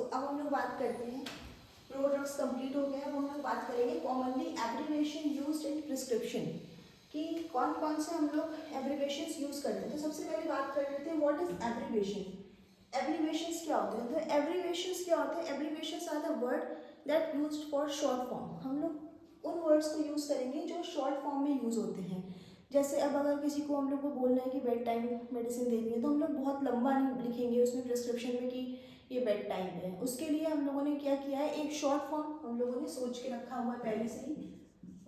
अब हम लोग बात करते हैं, प्रोडक्ट्स कंप्लीट हो गया। अब हम लोग बात करेंगे commonly abbreviation used in prescription, कि कौन कौन से हम लोग एब्रीविएशंस यूज़ करते हैं। तो सबसे पहले बात कर लेते हैं व्हाट इज एब्रीविएशन। एब्रीविएशंस क्या होते हैं? तो एब्रीविएशंस क्या होते हैं? Abbreviations are the word that used for short form. हम लोग उन वर्ड्स को यूज़ करेंगे जो शॉर्ट फॉर्म में यूज़ होते हैं। जैसे अब अगर किसी को हम लोग को बोलना है कि बेड टाइम मेडिसिन देनी है, तो हम लोग बहुत लंबा नहीं लिखेंगे उसमें प्रिस्क्रिप्शन में कि ये बेड टाइम है। उसके लिए हम लोगों ने क्या किया है, एक शॉर्ट फॉर्म हम लोगों ने सोच के रखा हुआ है पहले से ही।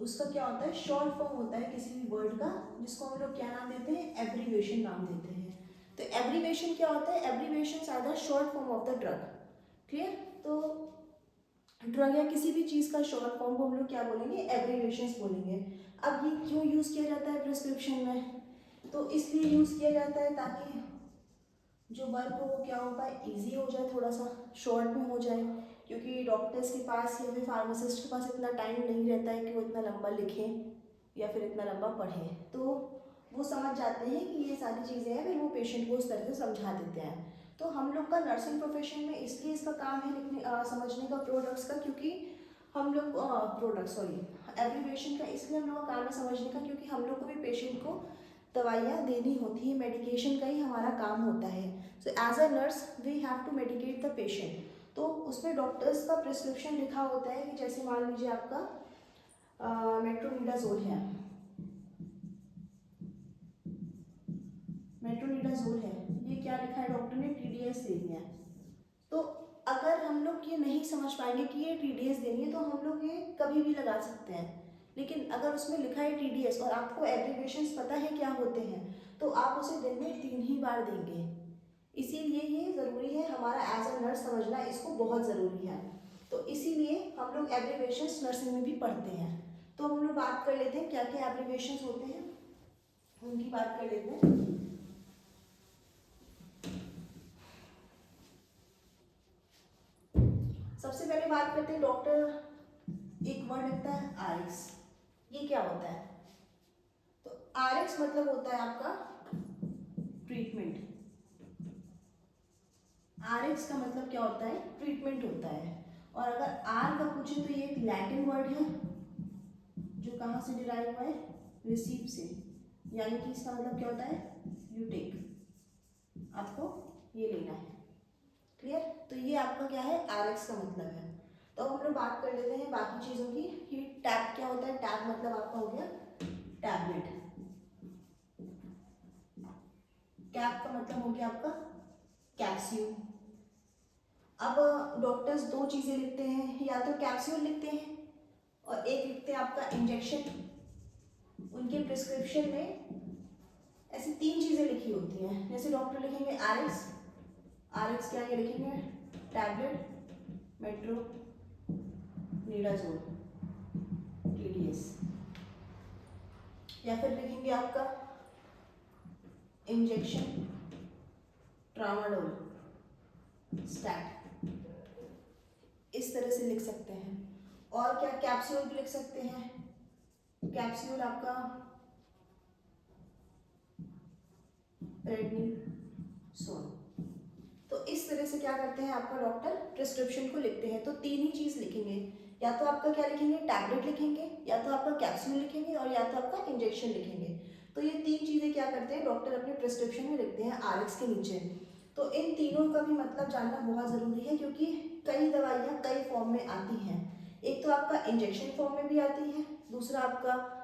उसका क्या होता है, शॉर्ट फॉर्म होता है किसी भी वर्ड का, जिसको हम लोग क्या नाम देते हैं, एब्रीविएशन नाम देते हैं। तो एब्रीविएशन क्या होता है? Abbreviation are the short form of the drug. Clear? तो ड्रग या किसी भी चीज़ का शॉर्ट फॉर्म को हम लोग क्या बोलेंगे, एब्रीविएशंस बोलेंगे। अब ये क्यों यूज़ किया जाता है प्रिस्क्रिप्शन में? तो इसलिए यूज़ किया जाता है ताकि जो वर्क हो वो क्या हो पाए, ईजी हो जाए, थोड़ा सा शॉर्ट में हो जाए, क्योंकि डॉक्टर्स के पास या फिर फार्मासिस्ट के पास इतना टाइम नहीं रहता है कि वो इतना लंबा लिखें या फिर इतना लंबा पढ़ें। तो वो समझ जाते हैं कि ये सारी चीज़ें हैं, फिर वो पेशेंट को उस तरह से समझा देते हैं। तो हम लोग का नर्सिंग प्रोफेशन में इसलिए इसका काम है लिखने समझने का प्रोडक्ट्स का, क्योंकि हम लोग एब्रीविएशन का इसलिए हम लोग का काम है समझने का, क्योंकि हम लोग को भी पेशेंट को दवाइयाँ देनी होती है, मेडिकेशन का ही हमारा काम होता है। So as a nurse we have to medicate the patient. तो उसमें डॉक्टर्स का प्रिस्क्रिप्शन लिखा होता है कि जैसे मान लीजिए आपका मेट्रोनिडाजोल है, मेट्रोनिडाजोल है, ये क्या लिखा है डॉक्टर ने, TDS देनी है। तो अगर हम लोग ये नहीं समझ पाएंगे कि ये TDS देनी है, तो हम लोग ये कभी भी लगा सकते हैं। लेकिन अगर उसमें लिखा है TDS और आपको एब्रीविएशंस पता है क्या होते हैं, तो आप उसे दिन में 3 ही बार देंगे। इसीलिए ये ज़रूरी है, हमारा एज अ नर्स समझना इसको बहुत ज़रूरी है। तो इसीलिए हम लोग एब्रीविएशंस नर्सिंग में भी पढ़ते हैं। तो हम लोग बात कर लेते हैं क्या क्या एब्रीविएशंस होते हैं, उनकी बात कर लेते हैं। सबसे पहले बात करते हैं डॉक्टर, एक वर्ड लिखता है RX। ये क्या होता है? तो RX मतलब होता है आपका ट्रीटमेंट। RX का मतलब क्या होता है, ट्रीटमेंट होता है। और अगर R का पूछे तो ये एक लैटिन वर्ड है जो कहाँ से डिराइव हुआ है, रिसीव से, यानी कि इसका मतलब क्या होता है, यू टेक, आपको ये लेना है। क्लियर? तो ये आपका क्या है, RX का मतलब है। तो हम लोग बात कर लेते हैं बाकी चीज़ों की कि टैब क्या होता है। टैब मतलब आपका हो गया टैबलेट। कैप का मतलब हो गया आपका कैप्सूल। अब डॉक्टर्स दो चीज़ें लिखते हैं, या तो कैप्सूल लिखते हैं और एक लिखते हैं आपका इंजेक्शन। उनके प्रिस्क्रिप्शन में ऐसी 3 चीज़ें लिखी होती हैं। जैसे डॉक्टर लिखेंगे RX के आगे लिखेंगे टैबलेट, मेट्रोनिडाजोल, TDS, या फिर लिखेंगे आपका इंजेक्शन, ट्रामाडोल, स्टैट। इस तरह से लिख सकते हैं। और क्या, कैप्सूल भी लिख सकते हैं। कैप्सूल आपका प्रेडनिसोन। तो इस तरह से क्या करते हैं, आपका डॉक्टर प्रिस्क्रिप्शन को लिखते हैं। तो 3 ही चीज़ लिखेंगे, या तो आपका क्या लिखेंगे, टैबलेट लिखेंगे, या तो आपका कैप्सूल लिखेंगे, और या तो आपका इंजेक्शन लिखेंगे। तो ये 3 चीज़ें क्या करते हैं डॉक्टर अपने प्रिस्क्रिप्शन में लिखते हैं RX के नीचे। तो इन तीनों का भी मतलब जानना बहुत ज़रूरी है, क्योंकि कई दवाइयाँ कई फॉर्म में आती हैं। एक तो आपका इंजेक्शन फॉर्म में भी आती है, दूसरा आपका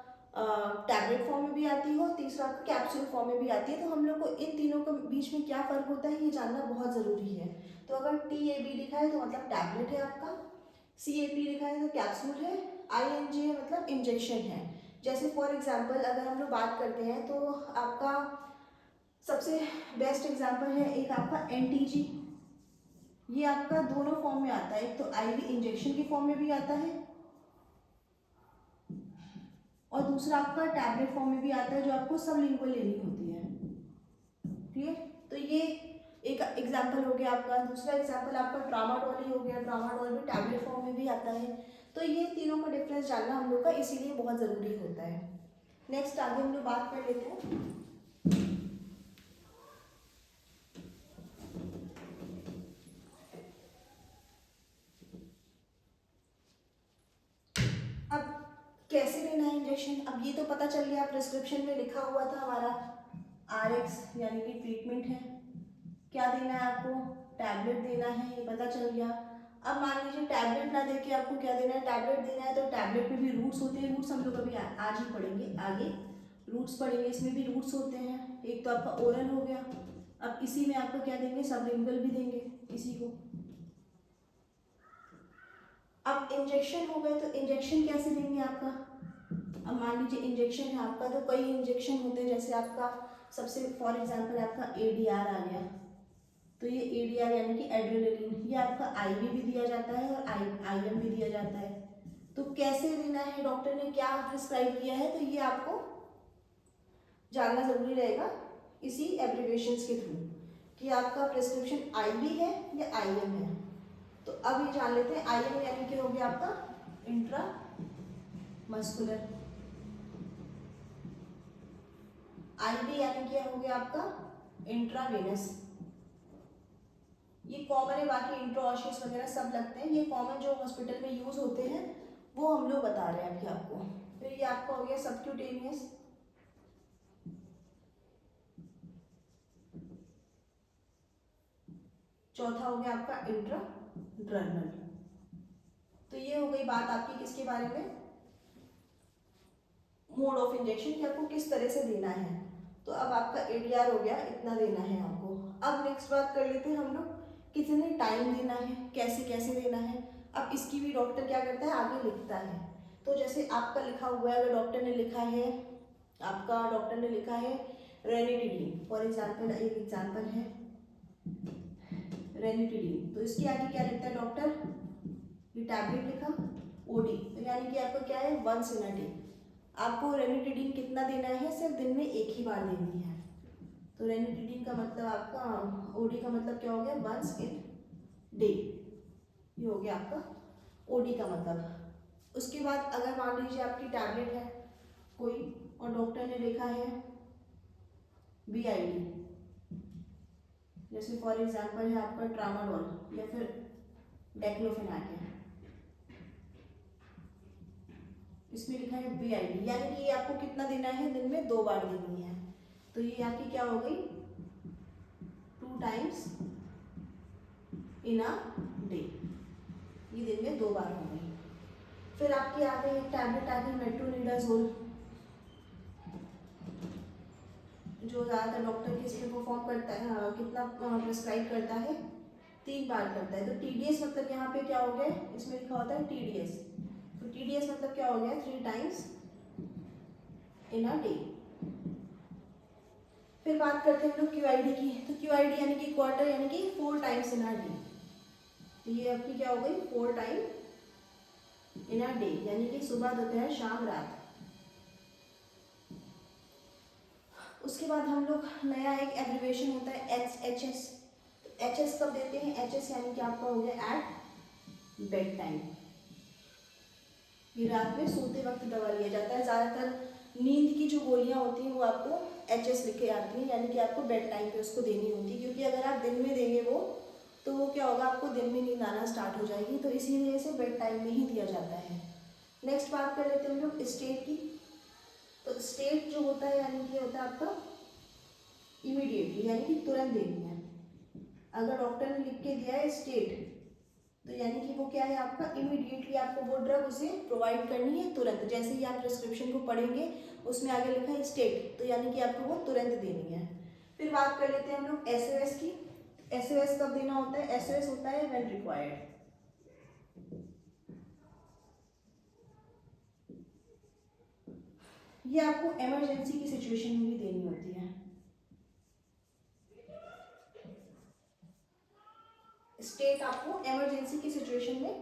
टैबलेट फॉर्म में भी आती है, और तीसरा आपका कैप्सूल फॉर्म में भी आती है। तो हम लोग को इन तीनों के बीच में क्या फ़र्क होता है ये जानना बहुत ज़रूरी है। तो अगर TAB लिखा है तो मतलब टैबलेट है आपका, CAP लिखा है तो कैप्सूल है, INJ है मतलब इंजेक्शन है। जैसे फॉर एग्जाम्पल अगर हम लोग बात करते हैं तो आपका सबसे बेस्ट एग्जाम्पल है एक आपका NTG। ये आपका दोनों फॉर्म में आता है, एक तो IV इंजेक्शन की फॉर्म में भी आता है, और दूसरा आपका टैबलेट फॉर्म में भी आता है, जो आपको सबलिंगुअल लेनी होती है। क्लियर? तो ये एक एग्जाम्पल हो गया आपका। दूसरा एग्जाम्पल आपका ट्रामाडोल ही हो गया। ट्रामाडोल भी टैबलेट फॉर्म में भी आता है। तो ये तीनों का डिफरेंस जानना हम लोग का इसीलिए बहुत ज़रूरी होता है। नेक्स्ट आगे हम लोग बात कर लेते हैं इंजेक्शन, अब ये तो पता चल गया प्रिस्क्रिप्शन में लिखा हुआ था हमारा RX यानी कि ट्रीटमेंट है, क्या देना है आपको, टैबलेट देना है, ये पता चल गया। अब मान लीजिए टैबलेट ना देके आपको क्या देना है, टैबलेट देना है, तो टैबलेट में भी रूट्स होते हैं, रूट्स हम लोग अभी आज ही पढ़ेंगे, आगे रूट्स पढ़ेंगे, इसमें भी रूट्स होते हैं। एक तो आपका ओरल हो गया, अब इसी में आपको क्या देंगे, सबलिंगुअल भी देंगे इसी को। अब इंजेक्शन हो गए, तो इंजेक्शन कैसे देंगे आपका, अब मान लीजिए इंजेक्शन है आपका, तो कई इंजेक्शन होते हैं, जैसे आपका सबसे फॉर एग्जांपल आपका ADR आ गया, तो ये ADR यानी कि एड्रेनलिन, ये आपका IV भी दिया जाता है और IM भी दिया जाता है। तो कैसे देना है, डॉक्टर ने क्या प्रिस्क्राइब किया है, तो ये आपको जानना जरूरी रहेगा इसी एब्रिविएशंस के थ्रू कि आपका प्रिस्क्रिप्शन IV है या IM है। तो अब ये जान लेते हैं, IM यानी कि हो गया आपका इंट्रा मस्कुलर, IV यानी क्या हो गया आपका इंट्रावेनस। ये कॉमन है, बाकी इंट्रोऑशियस वगैरह सब लगते हैं, ये कॉमन जो हॉस्पिटल में यूज होते हैं वो हम लोग बता रहे हैं अभी आपको। फिर ये आपका हो गया सबक्यूटेनियस, चौथा हो गया आपका इंट्राडर्मल। तो ये हो गई बात आपकी किसके बारे में, मोड ऑफ इंजेक्शन कि आपको किस तरह से देना है। तो अब आपका ADR हो गया, इतना देना है आपको। अब नेक्स्ट बात कर लेते हैं हम लोग, कितने टाइम देना है, कैसे कैसे देना है। अब इसकी भी डॉक्टर क्या करता है, आगे लिखता है। तो जैसे आपका लिखा हुआ है, अगर डॉक्टर ने लिखा है, आपका डॉक्टर ने लिखा है रेनिटिडीन फॉर एग्जाम्पल, एक एग्जाम्पल है रेनिटिडीन, तो इसके आगे क्या लिखता है डॉक्टर, ये टैबलेट लिखा OD, तो यानी कि आपको क्या है वंस इन अ डे, आपको रेनिटिडीन कितना देना है, सिर्फ दिन में एक ही बार देनी है। तो रेनिटिडीन का मतलब आपका OD का मतलब क्या हो गया, वंस इन डे, ये हो गया आपका OD का मतलब। उसके बाद अगर मान लीजिए आपकी टैबलेट है कोई और डॉक्टर ने लिखा है BID, जैसे फॉर एग्जांपल है आपका ट्रामाडोल या फिर डेक्लोफेनाक है, इसमें लिखा है BID, यानी कि ये आपको कितना देना है, दिन में 2 बार देनी है। तो ये आपकी क्या हो गई 2 टाइम्स इन अ डे, ये दिन में 2 बार हो गई। फिर आपकी आ गई टैबलेट आ गई मेट्रोनिडाजोल, जो ज़्यादातर डॉक्टर किस में परफॉर्म करता है, कितना प्रिस्क्राइब करता है, 3 बार करता है। तो TDS मतलब यहाँ पे क्या हो गया, इसमें लिखा होता है TDS, तो TDS मतलब क्या हो गया 3 टाइम्स इन अ डे। फिर बात करते हैं हम लोग QID की, तो QID यानी कि क्वार्टर यानी कि 4 टाइम्स इन अ डे, तो ये आपकी क्या हो गई 4 टाइम इन अ डे, यानी कि सुबह दोपहर शाम रात। उसके बाद हम लोग नया एक एब्रिविएशन होता है HS, HS कब देते हैं, HS यानी कि आपका हो गया एट बेड टाइम, ये रात में सोते वक्त दवा लिया जाता है। ज़्यादातर नींद की जो गोलियां होती हैं वो आपको HS लिखे आती हैं, यानी कि आपको बेड टाइम पे उसको देनी होती है, क्योंकि अगर आप दिन में देंगे वो तो वो क्या होगा, आपको दिन में नींद आना स्टार्ट हो जाएगी, तो इसी वजह से बेड टाइम में ही दिया जाता है। नेक्स्ट बात कर लेते हैं हम लोग स्टेट की, तो स्टेट जो होता है यानी कि होता है आपका इमीडिएटली, यानी कि तुरंत देनी है। अगर डॉक्टर ने लिख के दिया है स्टेट, तो यानी कि वो क्या है आपका इमीडिएटली आपको वो ड्रग उसे प्रोवाइड करनी है तुरंत, जैसे ही आप प्रिस्क्रिप्शन को पढ़ेंगे उसमें आगे लिखा है स्टेट, तो यानी कि आपको वो तुरंत देनी है। फिर बात कर लेते हैं हम लोग SOS की, SOS कब देना होता है, SOS होता है व्हेन रिक्वायर्ड, ये आपको इमरजेंसी की सिचुएशन में भी देनी होती है। स्टेट आपको इमरजेंसी की सिचुएशन में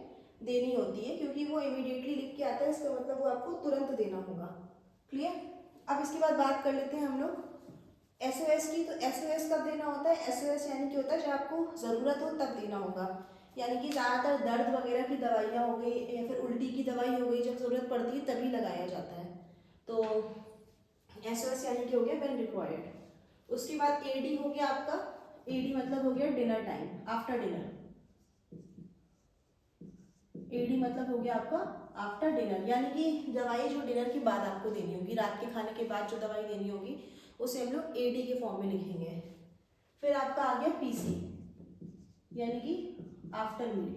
देनी होती है, क्योंकि वो इमीडिएटली लिख के आता है, इसका मतलब वो आपको तुरंत देना होगा। क्लियर। अब इसके बाद बात कर लेते हैं हम लोग SOS की, तो SOS कब देना होता है, SOS यानी कि होता है जब आपको ज़रूरत हो तब देना होगा, यानी कि ज़्यादातर दर्द वगैरह की दवाइयाँ हो गई या फिर उल्टी की दवाई हो गई, जब ज़रूरत पड़ती है तभी लगाया जाता है। तो SOS यानी कि हो गया व्हेन रिक्वायर्ड। उसके बाद AD हो गया आपका, AD मतलब हो गया dinner time, after dinner, AD मतलब हो गया आपका आफ्टर डिनर, यानी कि दवाई जो डिनर के बाद आपको देनी होगी, रात के खाने के बाद जो दवाई देनी होगी उसे हम लोग AD के फॉर्म में लिखेंगे। फिर आपका आ गया PC, यानी कि आफ्टर मील,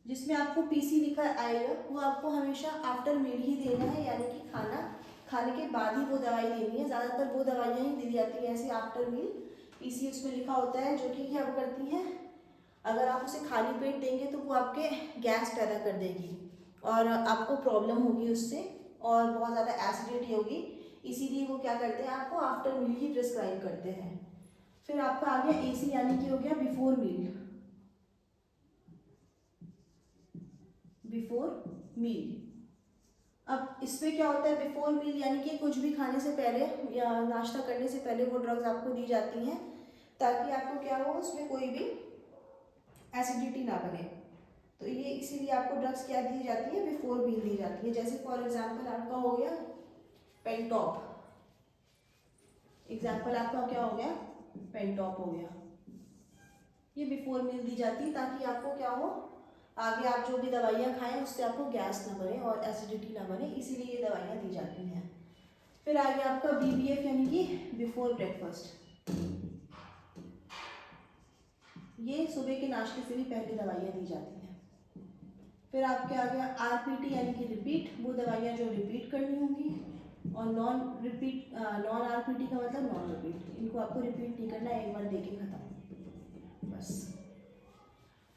जिसमें आपको PC लिखा आएगा वो आपको हमेशा आफ्टर मील ही देना है, यानी कि खाना खाने के बाद ही वो दवाई देनी है। ज़्यादातर वो दवाइयाँ ही दी जाती हैं ऐसे आफ्टर मील, PC उसमें लिखा होता है, जो कि क्या करती हैं, अगर आप उसे खाली पेट देंगे तो वो आपके गैस पैदा कर देगी और आपको प्रॉब्लम होगी उससे, और बहुत ज़्यादा एसिडिटी होगी, इसीलिए वो क्या करते हैं, आपको आफ्टर मील ही प्रिस्क्राइब करते हैं। फिर आपका आ गया AC, यानी कि हो गया बिफोर मील, बिफोर मील। अब इसमें क्या होता है, बिफोर मील यानी कि कुछ भी खाने से पहले या नाश्ता करने से पहले वो ड्रग्स आपको दी जाती हैं, ताकि आपको क्या हो, उसमें कोई भी एसिडिटी ना बने। तो ये इसीलिए आपको ड्रग्स क्या दी जाती है, बिफोर मील दी जाती है। जैसे फॉर एग्जांपल आपका हो गया पेंटॉप, एग्जांपल आपका क्या हो गया, पेंटॉप हो गया, ये बिफोर मील दी जाती है ताकि आपको क्या हो, आगे आप जो भी दवाइयाँ खाएं उससे आपको गैस ना बने और एसिडिटी ना बने, इसीलिए ये दवाइयाँ दी जाती हैं। फिर आ गया आपका BBF, यानी कि बिफोर ब्रेकफास्ट, ये सुबह के नाश्ते से भी पहले दवाइयाँ दी जाती हैं। फिर आपके आ गया RPT, यानी कि रिपीट, वो दवाइयाँ जो रिपीट करनी होंगी, और नॉन RPT का मतलब नॉन रिपीट, इनको आपको रिपीट नहीं करना, एक बार देके खत्म बस।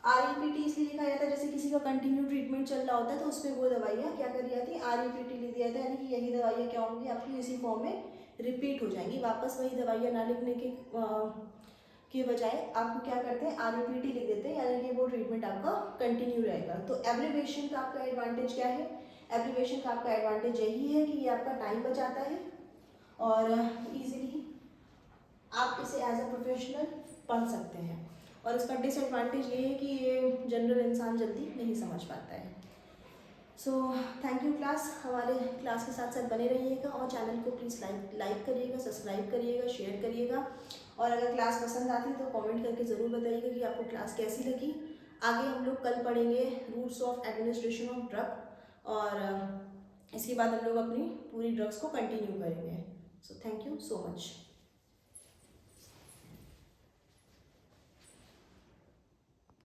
REPT इसलिए लिखा जाता है, जैसे किसी का कंटिन्यू ट्रीटमेंट चल रहा होता है तो उस पर वो दवाइयाँ क्या करी जाती है, REPT लिख दिया जाता है, यानी कि यही दवाइयाँ क्या होंगी आपकी इसी फॉर्म में रिपीट हो जाएंगी, वापस वही दवाइयाँ ना लिखने के बजाय आपको क्या करते हैं, REPT लिख देते हैं, यानी कि वो ट्रीटमेंट आपका कंटिन्यू रहेगा। तो एब्रिवेशन का आपका एडवांटेज क्या है, एब्रिवेशन का आपका एडवांटेज यही है कि ये आपका टाइम बचाता है और ईजिली आप इसे एज अ प्रोफेशनल पढ़ सकते हैं, और इसका डिसएडवांटेज ये है कि ये जनरल इंसान जल्दी नहीं समझ पाता है। सो थैंक यू क्लास, हमारे क्लास के साथ साथ बने रहिएगा और चैनल को प्लीज़ लाइक करिएगा, सब्सक्राइब करिएगा, शेयर करिएगा, और अगर क्लास पसंद आती तो कमेंट करके ज़रूर बताइएगा कि आपको क्लास कैसी लगी। आगे हम लोग कल पढ़ेंगे routes of administration of drug, और इसके बाद हम लोग अपनी पूरी ड्रग्स को कंटिन्यू करेंगे। So thank you so much.